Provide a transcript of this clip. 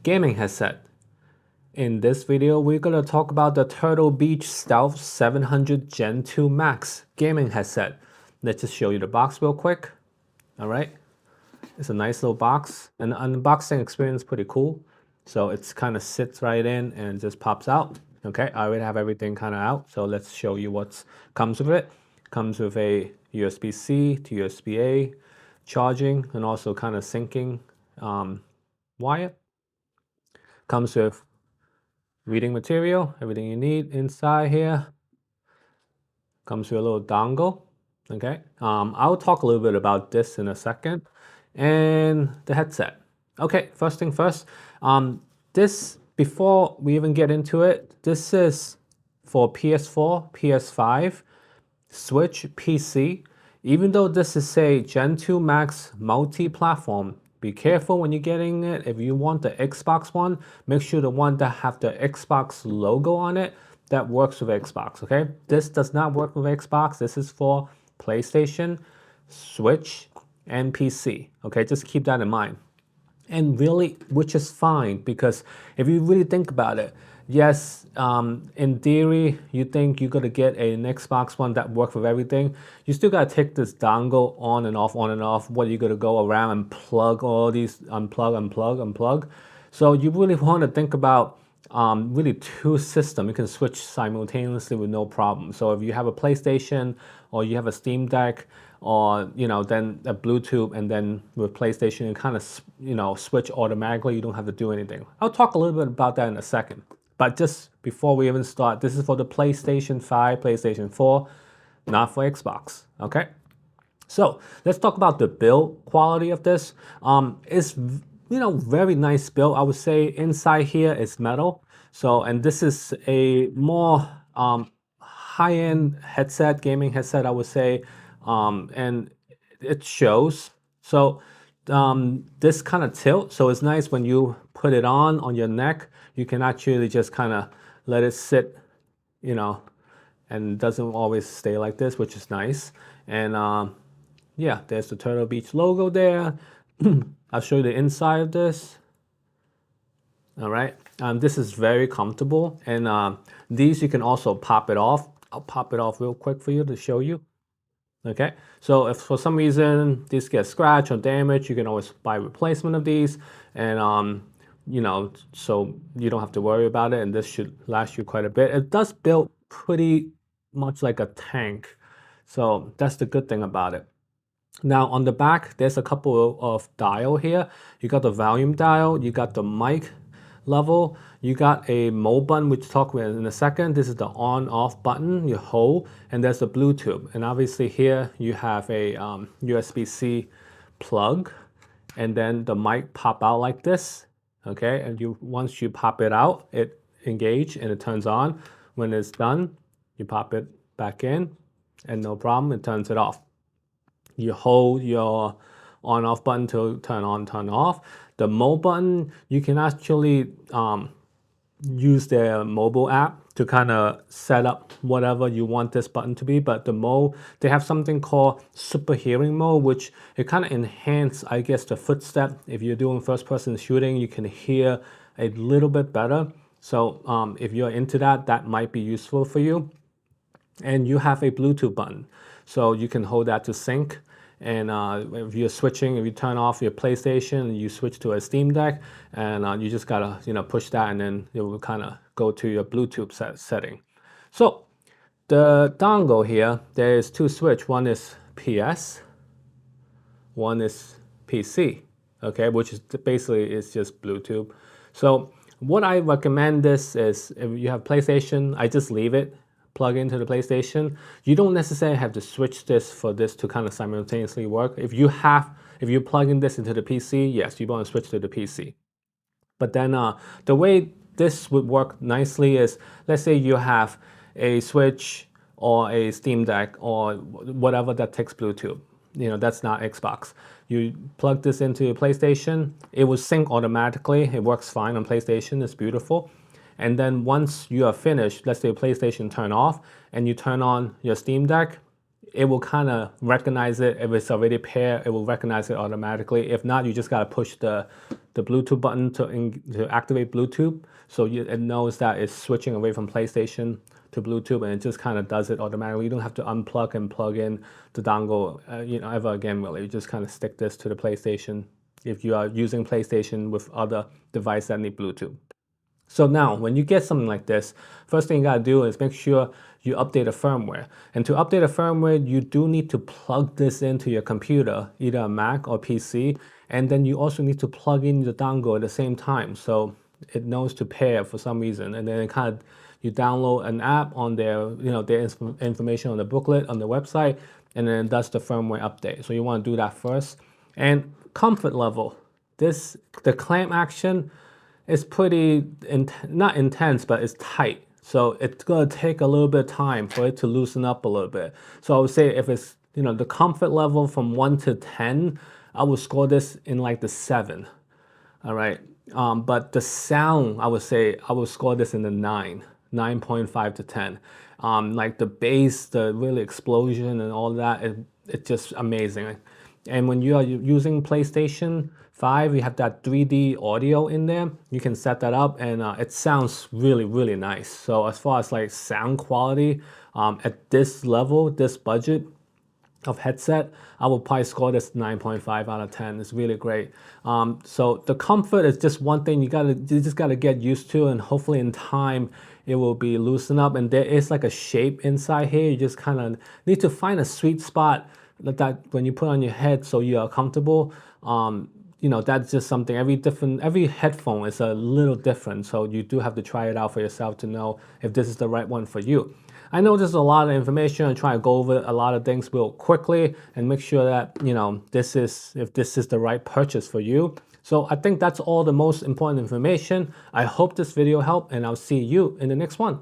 gaming headset. In this video, we're going to talk about the Turtle Beach Stealth 700 Gen 2 Max gaming headset. Let's just show you the box real quick. All right, it's a nice little box, and the unboxing experience is pretty cool. So it's kind of sits right in and just pops out. Okay, I already have everything kind of out, so let's show you what comes with it. Comes with a USB-C to USB-A charging and also kind of syncing wire. Comes with reading material, everything you need inside here. Comes with a little dongle. Okay, I'll talk a little bit about this in a second. And the headset. Okay, first thing first, this, before we even get into it, this is for PS4, PS5, Switch, PC. Even though this is a Gen 2 Max multi-platform, be careful when you're getting it. If you want the Xbox one, make sure the one that have the Xbox logo on it, that works with Xbox, okay? This does not work with Xbox. This is for PlayStation, Switch, and PC, okay? Just keep that in mind. And really, which is fine, because if you really think about it, yes, in theory, you think you're gonna get an Xbox One that works with everything. You still gotta take this dongle on and off, on and off. What, you gotta go around and plug all these, unplug. So you really want to think about really two systems. You can switch simultaneously with no problem. So if you have a PlayStation or you have a Steam Deck, or then a Bluetooth, and then with PlayStation you kind of switch automatically. You don't have to do anything. I'll talk a little bit about that in a second. But just before we even start, this is for the PlayStation 5, PlayStation 4, not for Xbox. Okay. So let's talk about the build quality of this. It's very nice build. I would say inside here is metal. So, and this is a more high-end headset, gaming headset, I would say. And it shows. So this kind of tilt, so it's nice when you put it on your neck. You can actually just kind of let it sit, and it doesn't always stay like this, which is nice. And yeah, there's the Turtle Beach logo there. I'll show you the inside of this. All right, this is very comfortable, and these you can also pop it off. I'll pop it off real quick for you to show you. Okay, so if for some reason these get scratched or damaged, you can always buy replacement of these, and so you don't have to worry about it, and this should last you quite a bit. It does build pretty much like a tank, so that's the good thing about it. Now on the back, there's a couple of dial here. You got the volume dial, you got the mic level, you got a mode button, which we'll talk about in a second. This is the on-off button you hold, and there's the Bluetooth. And obviously here you have a USB-C plug, and then the mic pop out like this. Okay, and once you pop it out, it engage and it turns on. When it's done, you pop it back in, and no problem, it turns it off. You hold your on-off button to turn on, turn off. The mode button, you can actually use their mobile app to kind of set up whatever you want this button to be. But the mode, they have something called super hearing mode, which it kind of enhance, I guess, the footstep. If you're doing first-person shooting, you can hear a little bit better. So if you're into that, that might be useful for you. And you have a Bluetooth button, so you can hold that to sync. And if you're switching, if you turn off your PlayStation, you switch to a Steam Deck, and you just gotta push that, and then it will kind of go to your Bluetooth setting. So the dongle here, there's two switch. One is PS, one is PC. Okay, which is basically is just Bluetooth. So what I recommend this is, if you have PlayStation, I just leave it. Plug into the PlayStation. You don't necessarily have to switch this for this to kind of simultaneously work. If you plug in this into the PC, yes, you want to switch to the PC. But then the way this would work nicely is, let's say you have a Switch or a Steam Deck or whatever that takes Bluetooth. That's not Xbox. You plug this into your PlayStation, it will sync automatically. It works fine on PlayStation. It's beautiful. And then once you are finished, let's say PlayStation turn off, and you turn on your Steam Deck, it will kind of recognize it. If it's already paired, it will recognize it automatically. If not, you just got to push the the Bluetooth button to activate Bluetooth. So it knows that it's switching away from PlayStation to Bluetooth, and it just kind of does it automatically. You don't have to unplug and plug in the dongle, ever again, really. You just kind of stick this to the PlayStation if you are using PlayStation with other devices that need Bluetooth. So now, when you get something like this, first thing you gotta do is make sure you update the firmware. And to update the firmware, you do need to plug this into your computer, either a Mac or PC, and then you also need to plug in the dongle at the same time. So it knows to pair for some reason, and then you download an app on their, their information on the booklet on the website, and then it does the firmware update. So you want to do that first. And comfort level, the clamp action is pretty not intense, but it's tight. So it's gonna take a little bit of time for it to loosen up a little bit. So I would say if it's the comfort level from 1 to 10, I would score this in like the 7. All right. But the sound, I would say I would score this in the 9.5 to 10. Like the bass, the really explosion and all that, it's just amazing. And when you are using PlayStation 5, you have that 3D audio in there. You can set that up, and it sounds really, really nice. So as far as like sound quality, at this level, this budget of headset, I will probably score this 9.5 out of 10. It's really great. So the comfort is just one thing you just gotta get used to, and hopefully in time it will be loosened up. And there is like a shape inside here. You just kind of need to find a sweet spot that when you put on your head so you are comfortable. That's just something. Every headphone is a little different, so you do have to try it out for yourself to know if this is the right one for you. I know this is a lot of information. I'm trying to go over a lot of things real quickly and make sure that if this is the right purchase for you. So I think that's all the most important information. I hope this video helped, and I'll see you in the next one.